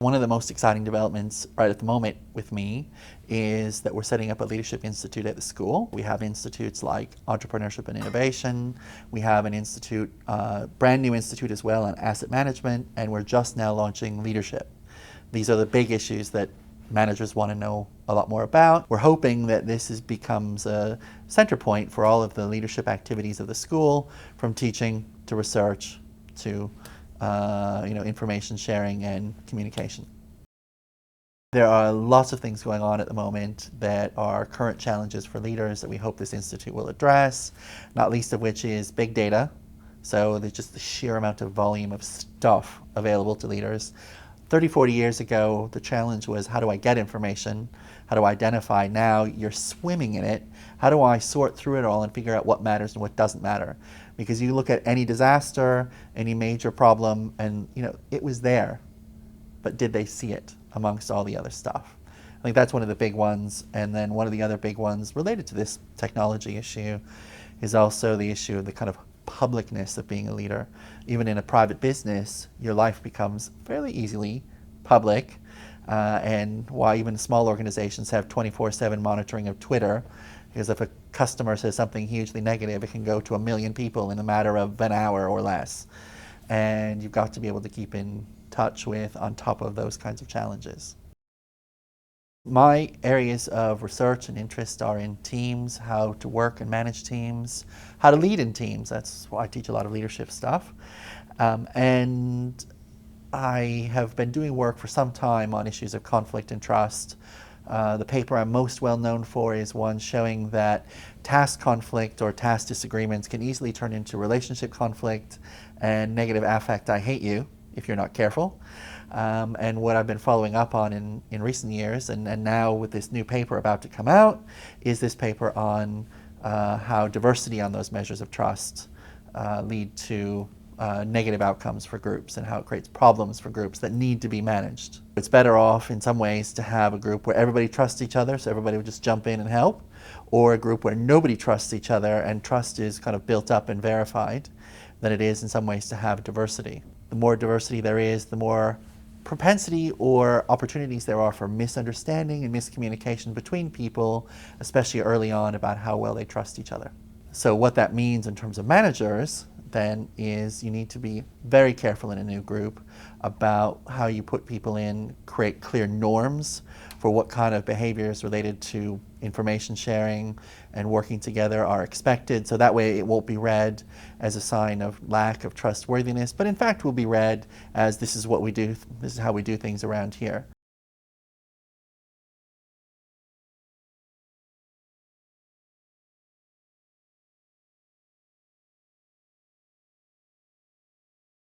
One of the most exciting developments right at the moment with me is that we're setting up a leadership institute at the school. We have institutes like entrepreneurship and innovation. We have an institute, brand new institute as well on asset management, and we're just now launching leadership. These are the big issues that managers want to know a lot more about. We're hoping that this becomes a center point for all of the leadership activities of the school, from teaching to research to information sharing and communication. There are lots of things going on at the moment that are current challenges for leaders that we hope this institute will address, not least of which is big data. So there's just the sheer amount of volume of stuff available to leaders. 30, 40 years ago, the challenge was, how do I get information? How do I identify? Now you're swimming in it. How do I sort through it all and figure out what matters and what doesn't matter? Because you look at any disaster, any major problem, and it was there, but did they see it amongst all the other stuff? I think that's one of the big ones. And then one of the other big ones related to this technology issue is also the issue of the kind of publicness of being a leader. Even in a private business, your life becomes fairly easily public, and why even small organizations have 24/7 monitoring of Twitter, because if a customer says something hugely negative, it can go to 1 million people in a matter of an hour or less. And you've got to be able to keep in touch with on top of those kinds of challenges. My areas of research and interest are in teams, how to work and manage teams, how to lead in teams. That's why I teach a lot of leadership stuff. And I have been doing work for some time on issues of conflict and trust. The paper I'm most well known for is one showing that task conflict or task disagreements can easily turn into relationship conflict and negative affect, I hate you, if you're not careful. And what I've been following up on in recent years, and now with this new paper about to come out, is this paper on how diversity on those measures of trust lead to negative outcomes for groups, and how it creates problems for groups that need to be managed. It's better off in some ways to have a group where everybody trusts each other, so everybody would just jump in and help, or a group where nobody trusts each other and trust is kind of built up and verified, than it is in some ways to have diversity. The more diversity there is, the more propensity or opportunities there are for misunderstanding and miscommunication between people, especially early on, about how well they trust each other. So what that means in terms of managers then is you need to be very careful in a new group about how you put people in, create clear norms for what kind of behaviors related to information sharing and working together are expected, so that way it won't be read as a sign of lack of trustworthiness, but in fact will be read as this is what we do, this is how we do things around here.